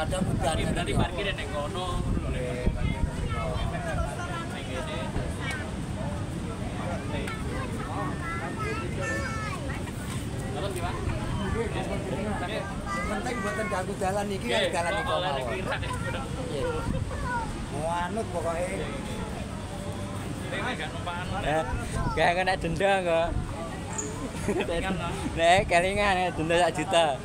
Kadang udan dari parkir nek kono ngono lho. Nonton di Pak? Penting buatan ganggu jalan iki kan jalan iki mawon. Mau anut pokoknya. Kayak kena denda kok. Nek kelingan denda 1 juta.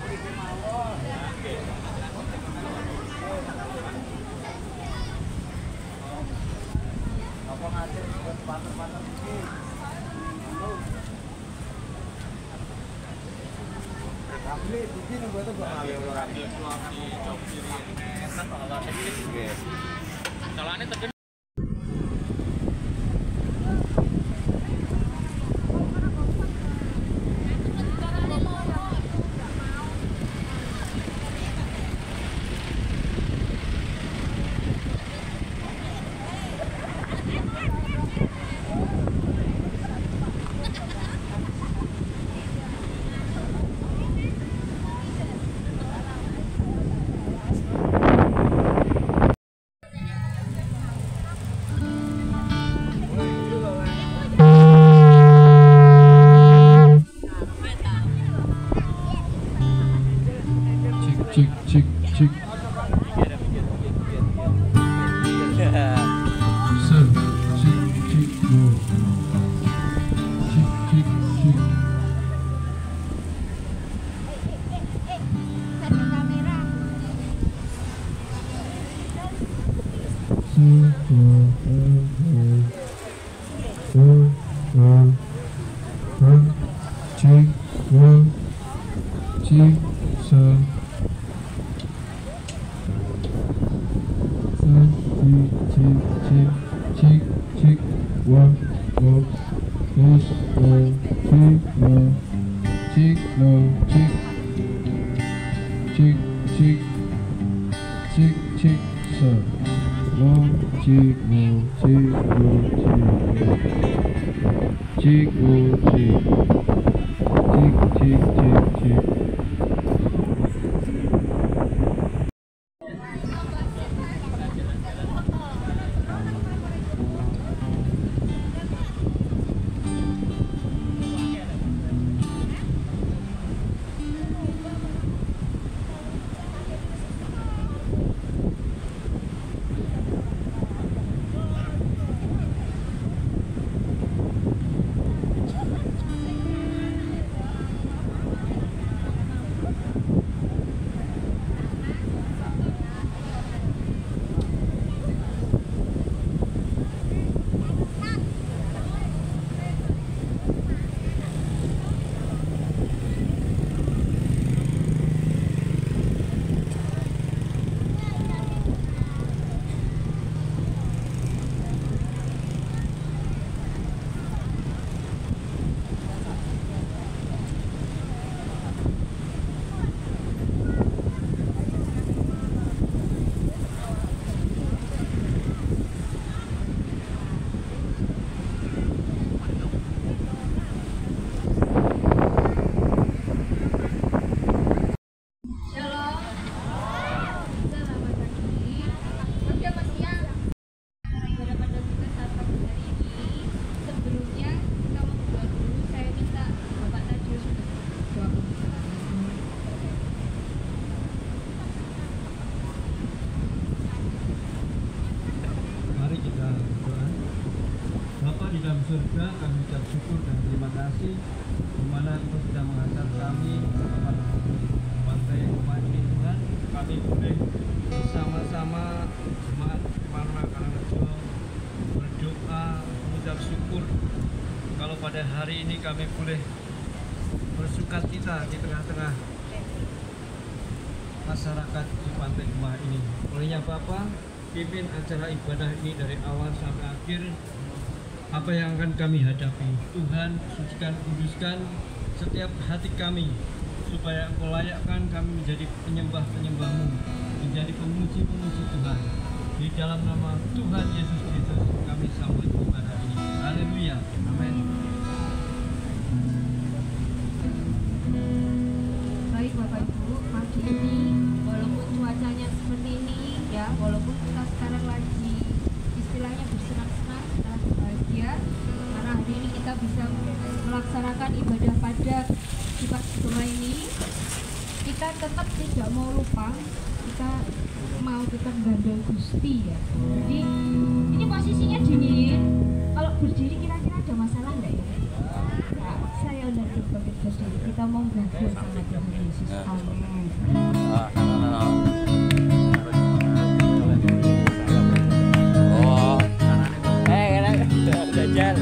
Apa ngatur buat partner-partner iki. Tapi iki nunggu itu kok ngale ora rapi. Calane tekan cik surga, kami ucap syukur dan terima kasih di mana Engkau sudah menghantar kami ke pantai rumah ini Tuhan. Kami boleh bersama-sama jemaat Parma Karangrejo berdoa mengucap syukur kalau pada hari ini kami boleh bersukacita di tengah-tengah masyarakat di pantai rumah ini. Olehnya Bapak, pimpin acara ibadah ini dari awal sampai akhir. Apa yang akan kami hadapi, Tuhan sucikan, kuduskan setiap hati kami, supaya Engkau layakkan kami menjadi penyembah-penyembah-Mu, menjadi pemuji-pemuji Tuhan. Di dalam nama Tuhan Yesus Kristus kami sambut ibadah ini. Haleluya, amin. Baik Bapak Ibu, pagi ini walaupun cuacanya seperti bisa melaksanakan ibadah pada sifat Sukma ini, kita tetap tidak mau lupa, kita mau tetap gandeng Gusti ya. Jadi ini posisinya dingin. Kalau berdiri kira-kira ada masalah nggak ya? Nah, saya udah berdiri. Kita mau gandeng sama Tuhan Yesus. Amin. Oh, enak, jajan.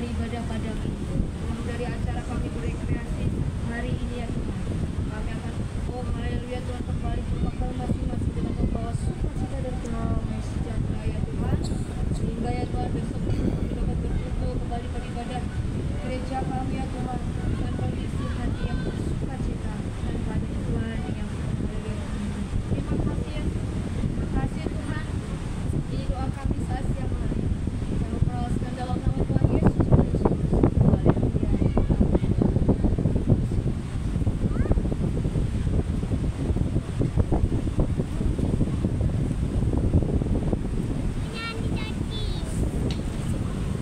ibadah padamu ini. Tuhan, dari acara kami berekreasi hari ini ya Tuhan, kami akan haleluya Tuhan kembali berbakal masing-masing dengan membawa sukacita dan damai sejahtera ya Tuhan, sehingga ya Tuhan besok kami dapat berkumpul kembali beribadah gereja kami ya Tuhan dengan kondisi hati yang bersukacita dan pada Tuhan yang haleluya. Terima kasih ya, terima kasih Tuhan. Ini doa kami saat siang hari. Kami perolehkan dalam nama Tuhan Yesus Kristus. Haleluya.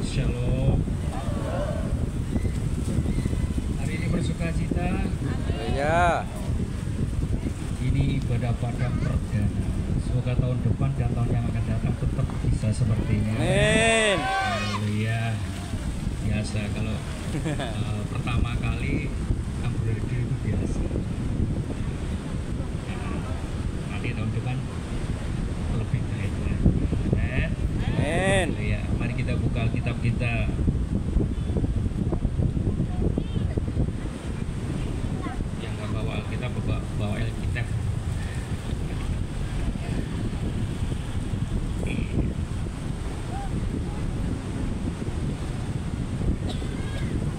Shalom. Hari ini bersukacita. Ya. Ini ibadah padang perdana. Semoga tahun depan dan tahun yang akan datang tetap bisa seperti ini. Amin. Haleluya. Biasa kalau pertama kali embroidery itu biasa. Nah, nanti tahun depan lebih baik lagi. Amin. Amin. Haleluya. Mari kita buka Alkitab kita. Yang nggak bawa Alkitab bawa Alkitab.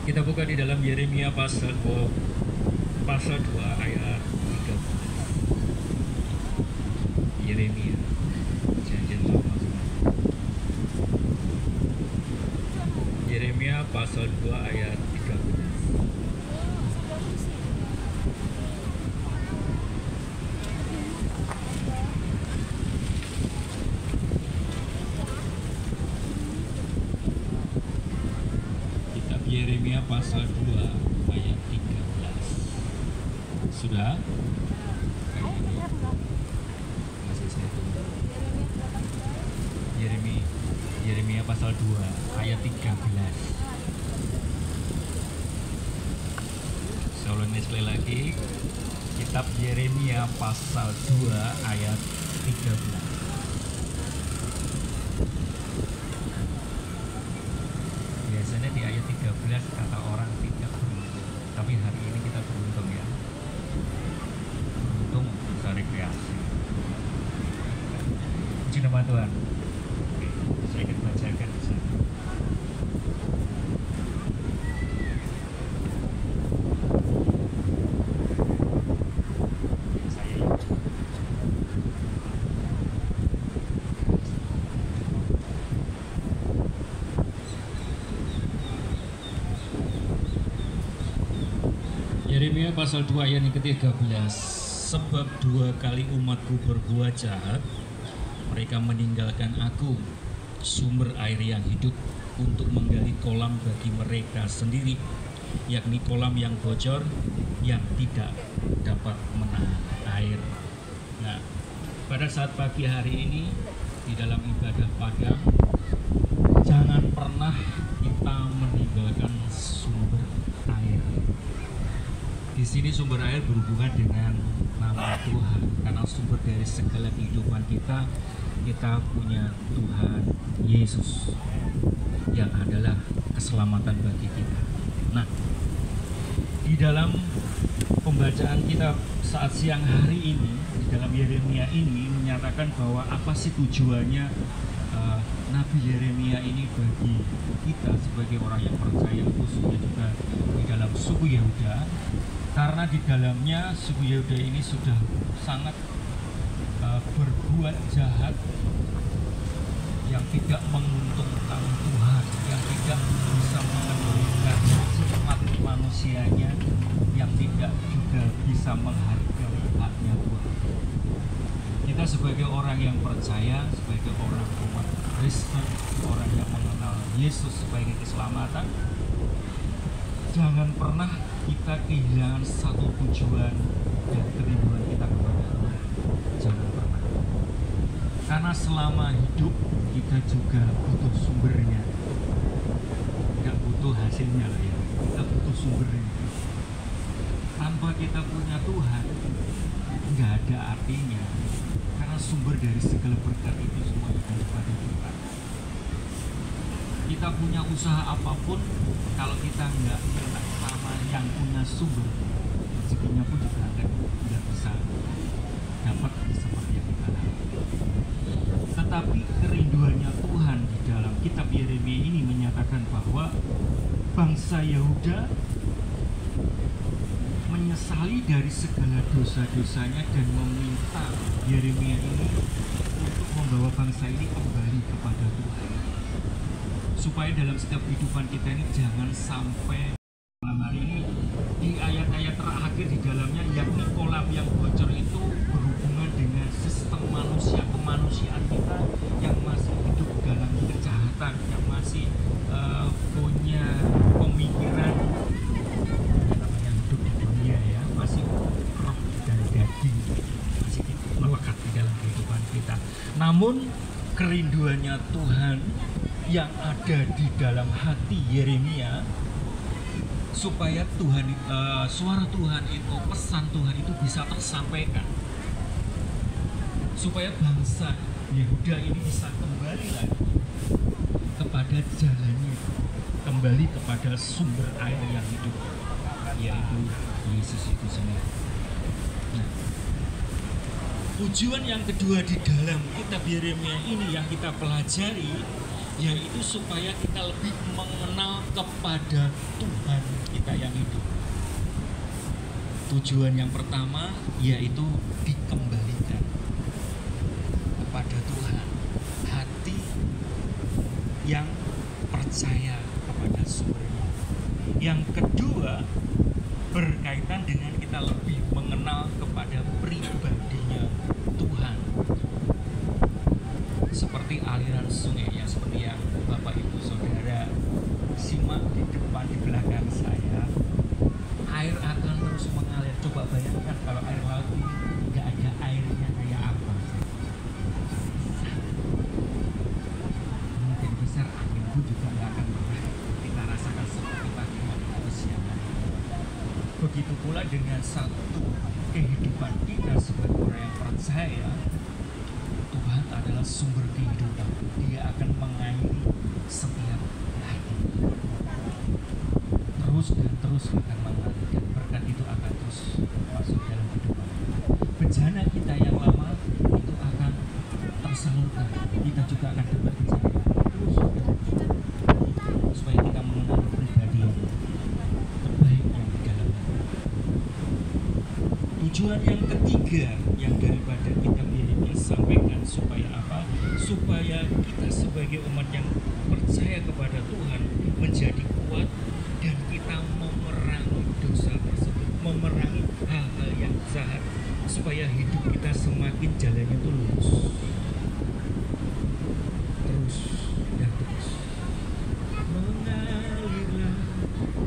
Kita buka di dalam Yeremia pasal 2 ayat 13. Yeremia perjanjian lama semua. Yeremia pasal 2 ayat 13. Kitab Yeremia pasal 2 ayat 13. Sudah? Masih saya tunggu. Yeremia pasal 2 ayat 13. Saya ulangi sekali lagi. Kitab Yeremia pasal 2 ayat 13. Biasanya di ayat 13 kata orang tidak beruntung, tapi hari ini kita beruntung ya. Beruntung bisa rekreasi. Puji nama Tuhan. Oke, saya akan bacakan di sana. Yeremia pasal 2 ayat yang ke-13. Sebab 2 kali umatku berbuat jahat, mereka meninggalkan aku, sumber air yang hidup, untuk menggali kolam bagi mereka sendiri, yakni kolam yang bocor, yang tidak dapat menahan air. Nah, pada saat pagi hari ini, di dalam ibadah padang, jangan pernah kita meninggalkan sumber air. Di sini sumber air berhubungan dengan nama Tuhan, karena sumber dari segala kehidupan kita punya Tuhan Yesus yang adalah keselamatan bagi kita. Nah, di dalam pembacaan kita saat siang hari ini, di dalam Yeremia ini menyatakan bahwa apa sih tujuannya Nabi Yeremia ini bagi kita sebagai orang yang percaya, khususnya juga di dalam suku Yehuda. Karena di dalamnya suku Yehuda ini sudah sangat berbuat jahat yang tidak menguntungkan Tuhan, yang tidak bisa mengendalikan sifat manusianya, yang tidak juga bisa menghargai haknya Tuhan. Kita sebagai orang yang percaya, sebagai orang umat Kristen, orang yang mengenal Yesus sebagai keselamatan, jangan pernah kita kehilangan satu tujuan dan kerinduan kita kepada Tuhan. Jangan pernah. Karena selama hidup kita juga butuh sumbernya. Tidak butuh hasilnya lah ya. Kita butuh sumbernya. Tanpa kita punya Tuhan, nggak ada artinya. Karena sumber dari segala berkat itu semua ada pada Tuhan. Kita punya usaha apapun, kalau kita nggak minta sama yang punya sumber, rezekinya pun juga akan nggak bisa dapat seperti yang kita harapkan. Tetapi kerinduannya Tuhan di dalam kitab Yeremia ini menyatakan bahwa bangsa Yehuda menyesali dari segala dosa-dosanya dan meminta Yeremia ini untuk membawa bangsa ini kembali kepada Tuhan, supaya dalam setiap kehidupan kita ini jangan sampai malam hari ini di ayat-ayat terakhir di dalamnya, yakni kolam yang bocor itu berhubungan dengan sistem manusia, kemanusiaan kita yang masih hidup dalam kejahatan, yang masih punya pemikiran namanya hidup di dunia ya, masih roh dan daging masih melekat di dalam kehidupan kita. Namun kerinduannya Tuhan yang ada di dalam hati Yeremia, supaya Tuhan, suara Tuhan itu, pesan Tuhan itu bisa tersampaikan, supaya bangsa Yehuda ini bisa kembali lagi kepada jalannya, kembali kepada sumber air yang hidup, yaitu Yesus itu sendiri. Nah, tujuan yang kedua di dalam kitab Yeremia ini yang kita pelajari, yaitu supaya kita lebih mengenal kepada Tuhan kita yang hidup. Tujuan yang pertama yaitu dikembalikan kepada Tuhan, hati yang percaya kepada sumbernya. Yang kedua berkaitan dengan kita lebih mengenal kepada pribadinya Tuhan, seperti aliran sungainya, seperti yang Bapak Ibu Saudara simak di depan, di belakang saya. Air akan terus mengalir. Coba bayangkan kalau air laut ini nggak ada airnya, kayak apa? Mungkin besar angin pun juga nggak akan pernah kita rasakan seperti pagi waktu siang hari. Begitu pula dengan satu kehidupan kita sebagai orang yang percaya Tuhan adalah sumber kehidupan. Dia akan mengairi setiap hari. Terus dan terus akan mengalirkan. Berkat itu akan terus masuk dalam kehidupan. Bejana kita yang lama itu akan tersalurkan. Kita juga akan dapat bejana terus supaya kita mengenal pribadi yang terbaik yang di dalamnya. Tujuan yang ketiga yang daripada kita sampaikan, supaya apa? Supaya kita sebagai umat yang percaya kepada Tuhan menjadi kuat dan kita memerangi dosa tersebut, memerangi hal-hal yang jahat, supaya hidup kita semakin jalannya itu lurus, terus dan terus. Mengalirlah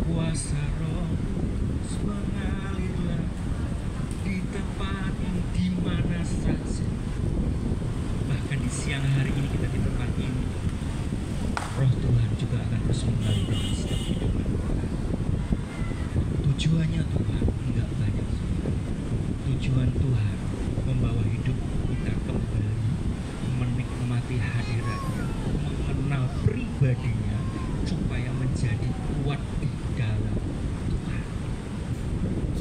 kuasa Roh Kudus, mengalirlah di tempat ini, di mana saja. Bahkan di siang hari ini kita di tempat ini, Roh Tuhan juga akan terus mengalir dalam setiap kehidupan. Tujuannya Tuhan enggak banyak. Tujuan Tuhan membawa hidup kita kembali menikmati hadiratnya, mengenal pribadinya, supaya menjadi kuat di dalam Tuhan.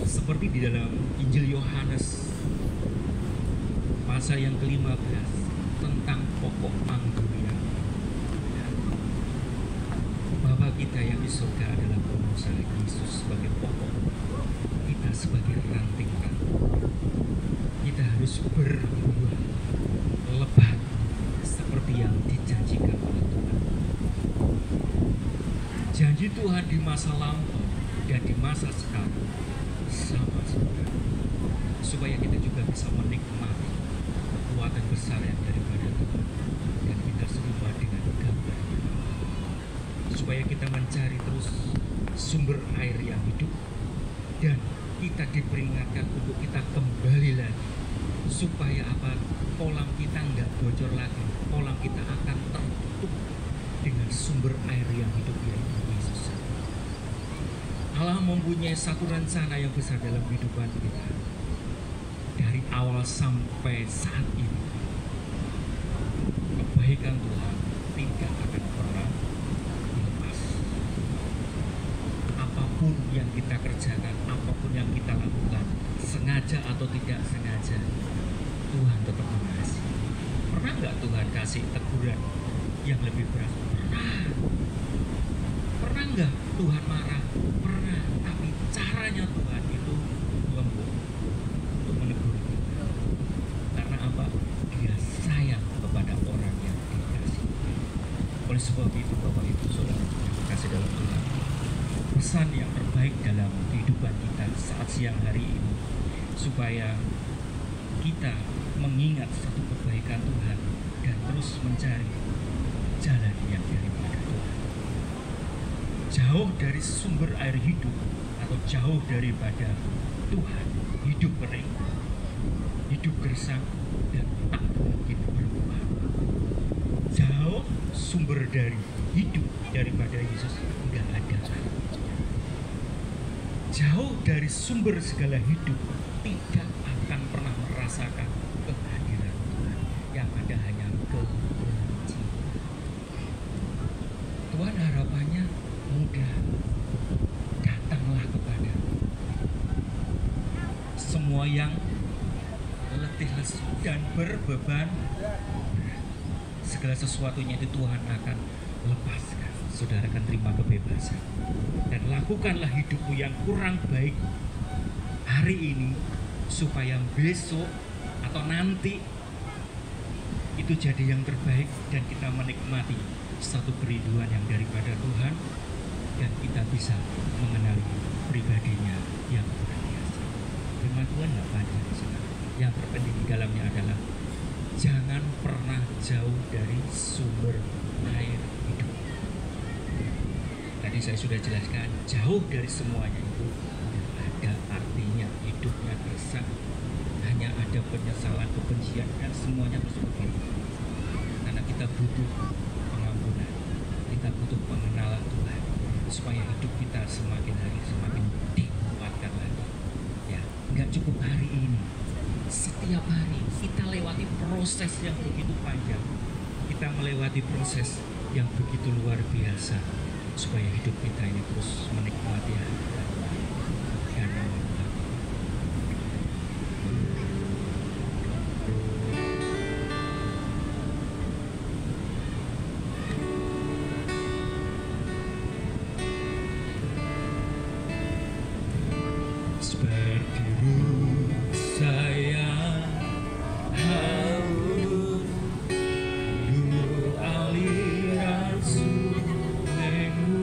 Seperti di dalam Injil Yohanes pasal yang ke-15 tentang pokok anggur. Bapa kita yang di surga adalah pengusaha, Yesus sebagai pokok, kita sebagai ranting-ranting. Kita harus berbuah lebat seperti yang dijanjikan oleh Tuhan. Janji Tuhan di masa lampau dan di masa sekarang sama saudara, supaya kita juga bisa menikmati kekuatan besar yang daripada Tuhan dan kita serupa dengan gambar, supaya kita mencari terus sumber air yang hidup dan kita diperingatkan untuk kita kembali lagi, supaya apa? Kolam kita nggak bocor lagi, kolam kita akan tertutup dengan sumber air yang hidup, yaitu Yesus. Allah mempunyai satu rencana yang besar dalam kehidupan kita dari awal sampai saat ini. Kebaikan Tuhan tidak akan pernah apapun yang kita kerjakan, apapun yang kita lakukan, sengaja atau tidak sengaja, Tuhan tetap mengasihi. Pernah nggak Tuhan kasih teguran yang lebih berat? Pernah. Pernah nggak Tuhan marah? Pernah. Tapi caranya Tuhan itu lembut untuk menegur kita. Karena apa? Dia sayang kepada orang yang dikasih. Oleh sebab itu, Bapak Ibu Saudara yang kasih dalam Tuhan, pesan yang terbaik dalam kehidupan kita saat siang hari ini, supaya kita mengingat satu kebaikan Tuhan dan terus mencari jalan yang daripada Tuhan. Jauh dari sumber air hidup atau jauh daripada Tuhan, hidup kering, hidup gersang, dan tak mungkin berubah. Jauh sumber dari hidup daripada Yesus, enggak ada. Jauh dari sumber segala hidup, tidak akan pernah merasakan kehadiran Tuhan. Yang ada hanya kebencian. Tuhan harapannya mudah. Datanglah kepada semua yang letih lesu dan berbeban berat. Segala sesuatunya itu Tuhan akan lepaskan. Saudara akan terima kebebasan. Dan lakukanlah hidupmu yang kurang baik hari ini, supaya besok atau nanti itu jadi yang terbaik, dan kita menikmati satu kerinduan yang daripada Tuhan, dan kita bisa mengenali pribadinya yang luar biasa. Firman Tuhan nggak panjang, yang terpenting di dalamnya adalah jangan pernah jauh dari sumber air hidup. Tadi saya sudah jelaskan, jauh dari semuanya itu ada artinya hidupnya gersang, hanya ada penyesalan, kebencian, dan semuanya terus berbalik. Karena kita butuh pengampunan, kita butuh pengenalan Tuhan, supaya hidup kita semakin hari semakin dikuatkan lagi. Ya, nggak cukup hari ini, setiap hari kita lewati proses yang begitu panjang, kita melewati proses yang begitu luar biasa, supaya hidup kita ini terus menikmati hadirat dan menikmati. Seperti rusa yang haus dulu aliran sungaimu,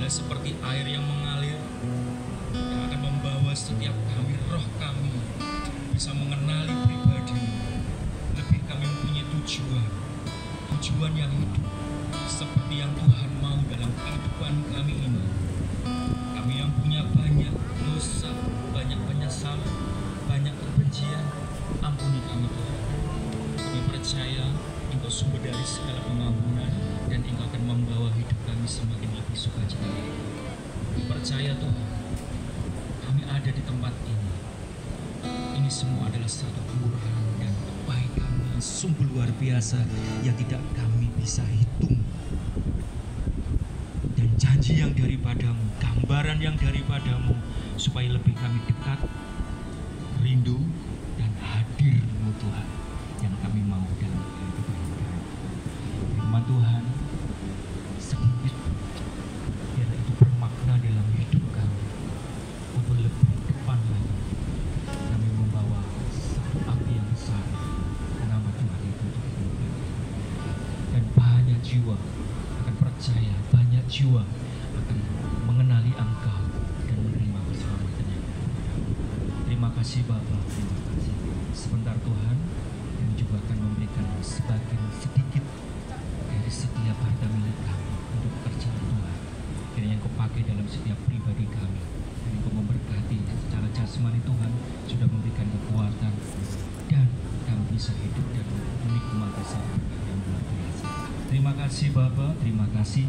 adalah seperti air yang mengalir, yang akan membawa setiap kami, roh kami, bisa mengenali pribadi. Lebih kami mempunyai tujuan yang hidup, seperti yang Tuhan mau dalam kehidupan kami ini. Kami yang punya banyak dosa, banyak penyesalan, banyak kebencian, ampuni kami Tuhan. Kami percaya Engkau sumber dari segala pengampunan, dan Engkau akan membawa hidup kami semakin lebih sukacita. Kami percaya Tuhan, kami ada di tempat ini. Ini semua adalah satu kemurahan dan kebaikan yang sungguh luar biasa yang tidak kami bisa hitung. Dan janji yang daripadamu, gambaran yang daripadamu, supaya lebih kami dekat, rindu, dan hadir-Mu Tuhan, yang kami mau dalam kehidupan kami. Firman Tuhan sedikit, biar itu bermakna dalam hidup kami, untuk lebih depan lagi kami membawa satu api yang besar, nama Tuhan itu dikenal. Dan banyak jiwa akan percaya, banyak jiwa akan mengenali Engkau dan menerima keselamatan yang ada. Terima kasih Bapa, terima kasih. Sebentar Tuhan, kami juga akan memberikan sebagian sedikit dari setiap harta milik kami untuk pekerjaan Tuhan. Kiranya Engkau pakai dalam setiap pribadi kami, dan Engkau memberkati secara jasmani. Tuhan sudah memberikan kekuatan, dan kami bisa hidup dan menikmati satu berkat yang luar biasa. Terima kasih Bapa, terima kasih.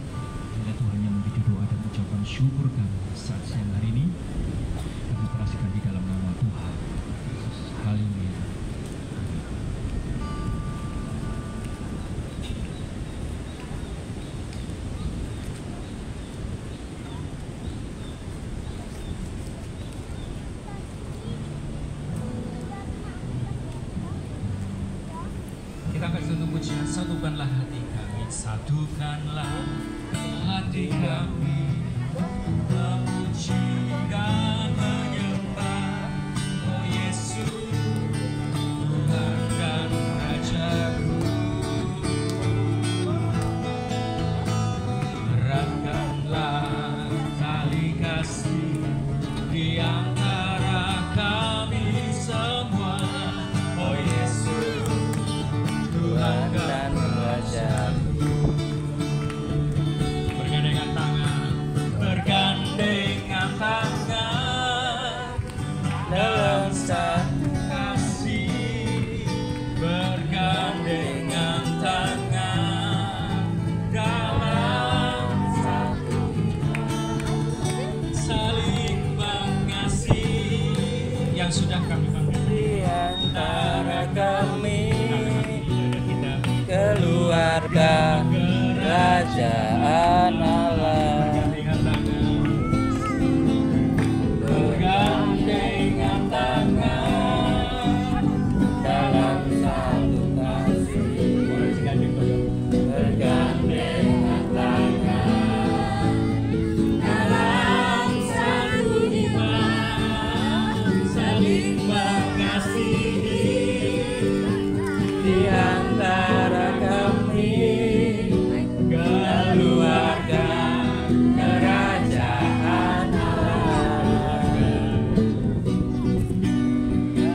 Bila Tuhan yang menjadi doa dan ucapan syukur kami saat siang hari ini, kami perasikan di dalam nama Tuhan Yesus. Haleluya. Kita akan satu pujian, satukanlah hati kami, satukanlah hati kami, memuji dan menyembah, oh Yesus, Tuhan dan Rajaku. Eratkanlah tali kasih di antara kami semua, oh Yesus, Tuhan dan Rajaku. Bergandengan tangan dalam satu kasih, bergandengan tangan dalam satu saling mengasihi, yang sudah kami panggil Di antara kami, keluarga kerajaan Allah. Bergandengan tangan dalam satu kasih, bergandengan tangan dalam satu iman, saling mengasihi Di antara kami, keluarga kerajaan Allah.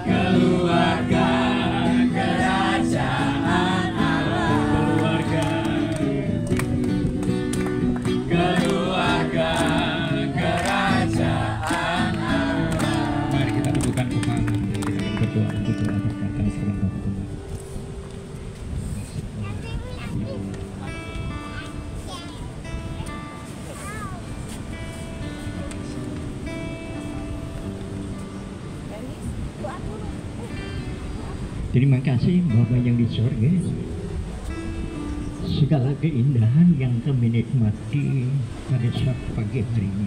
keluarga kerajaan Allah, keluarga kerajaan Allah. Mari kita dudukkan kepala, kita akan berdoa untuk doa berkata setelah berdoa. Terima kasih Bapa yang di sorga. Segala keindahan yang kami nikmati pada saat pagi hari ini,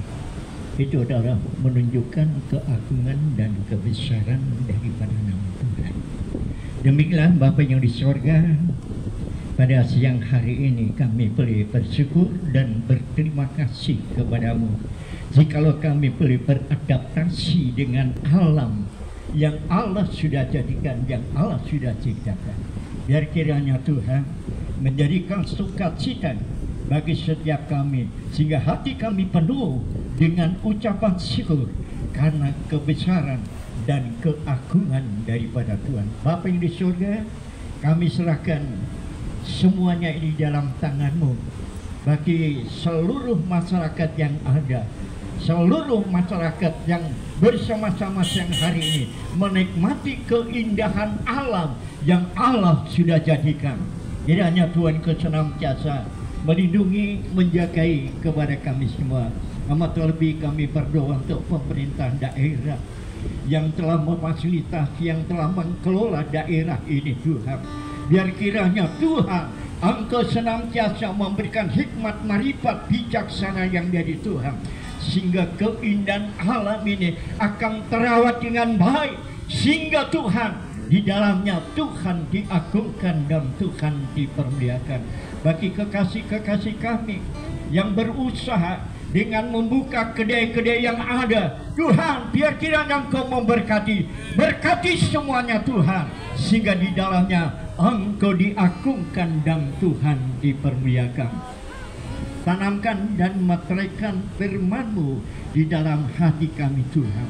itu adalah menunjukkan keagungan dan kebesaran daripada nama Tuhan. Demikianlah Bapa yang di sorga, pada siang hari ini kami boleh bersyukur dan berterima kasih kepadamu. Jikalau kami boleh beradaptasi dengan alam yang Allah sudah jadikan, yang Allah sudah ciptakan, biar kiranya Tuhan menjadikan sukacita bagi setiap kami, sehingga hati kami penuh dengan ucapan syukur karena kebesaran dan keagungan daripada Tuhan. Bapa yang di surga, kami serahkan semuanya ini dalam tangan-Mu. Bagi seluruh masyarakat yang ada, seluruh masyarakat yang bersama-sama siang hari ini menikmati keindahan alam yang Allah sudah jadikan. Kiranya Tuhan senantiasa melindungi, menjagai kepada kami semua. Amat terlebih kami berdoa untuk pemerintah daerah yang telah memfasilitasi, yang telah mengelola daerah ini Tuhan. Biar kiranya Tuhan, Engkau senantiasa memberikan hikmat, marifat, bijaksana yang dari Tuhan, sehingga keindahan alam ini akan terawat dengan baik, sehingga Tuhan di dalamnya Tuhan diagungkan dan Tuhan dipermuliakan. Bagi kekasih-kekasih kami yang berusaha dengan membuka kedai-kedai yang ada, Tuhan, biar kiranya Engkau memberkati, berkati semuanya Tuhan, sehingga di dalamnya Engkau diagungkan dan Tuhan dipermuliakan. Tanamkan dan meteraikan firman-Mu di dalam hati kami Tuhan,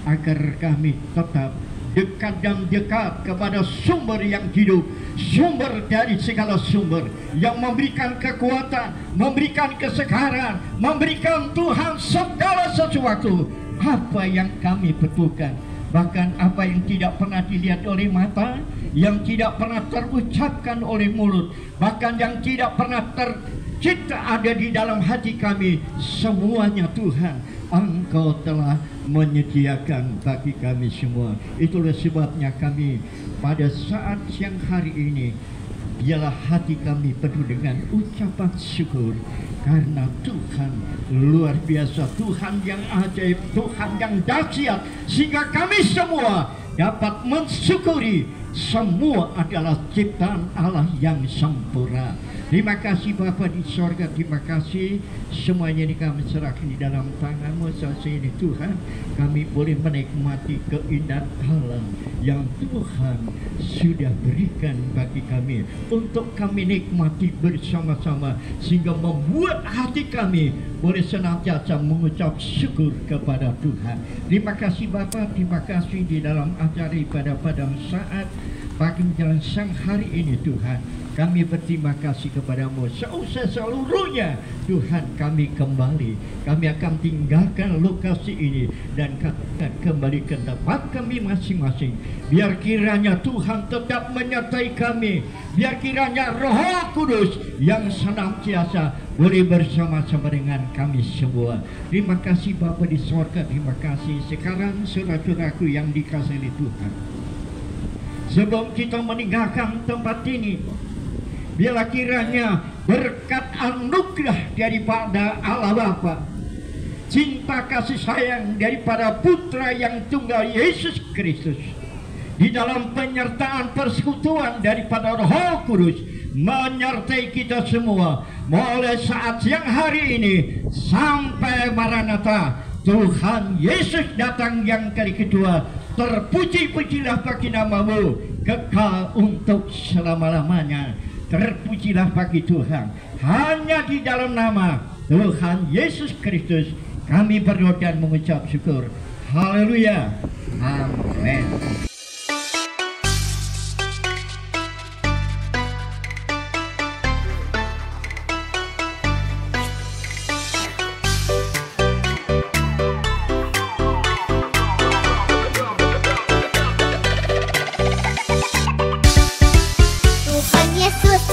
agar kami tetap dekat dan dekat kepada sumber yang hidup, sumber dari segala sumber yang memberikan kekuatan, memberikan kesegaran, memberikan Tuhan segala sesuatu apa yang kami butuhkan, bahkan apa yang tidak pernah dilihat oleh mata, yang tidak pernah terucapkan oleh mulut, bahkan yang tidak pernah tercipta ada di dalam hati kami, semuanya Tuhan Engkau telah menyediakan bagi kami semua. Itulah sebabnya kami pada saat siang hari ini, biarlah hati kami penuh dengan ucapan syukur, karena Tuhan luar biasa, Tuhan yang ajaib, Tuhan yang dahsyat, sehingga kami semua dapat mensyukuri semua adalah ciptaan Allah yang sempurna. Terima kasih Bapa di sorga, terima kasih semuanya ini kami serahkan di dalam tangan-Mu. Saat ini Tuhan, kami boleh menikmati keindahan alam yang Tuhan sudah berikan bagi kami untuk kami nikmati bersama-sama, sehingga membuat hati kami boleh senantiasa mengucap syukur kepada Tuhan. Terima kasih Bapa, terima kasih di dalam acara ibadah pada saat pagi menjelang siang hari ini Tuhan. Kami berterima kasih kepada-Mu. Seusai seluruhnya Tuhan, kami kembali, kami akan tinggalkan lokasi ini dan akan kembali ke tempat kami masing-masing. Biar kiranya Tuhan tetap menyertai kami, biar kiranya Roh Kudus yang senantiasa boleh bersama-sama dengan kami semua. Terima kasih Bapa di sorga, terima kasih. Sekarang saudara-saudaraku yang dikasihi Tuhan, sebelum kita meninggalkan tempat ini, biarlah kiranya berkat anugerah daripada Allah Bapa, cinta kasih sayang daripada Putra yang tunggal Yesus Kristus, di dalam penyertaan persekutuan daripada Roh Kudus menyertai kita semua mulai saat siang hari ini sampai Maranatha, Tuhan Yesus datang yang kali kedua. Terpuji-pujilah bagi nama-Mu kekal untuk selama-lamanya. Terpujilah bagi Tuhan. Hanya di dalam nama Tuhan Yesus Kristus kami berdoa dan mengucap syukur. Haleluya. Amin. Tuhan Yesus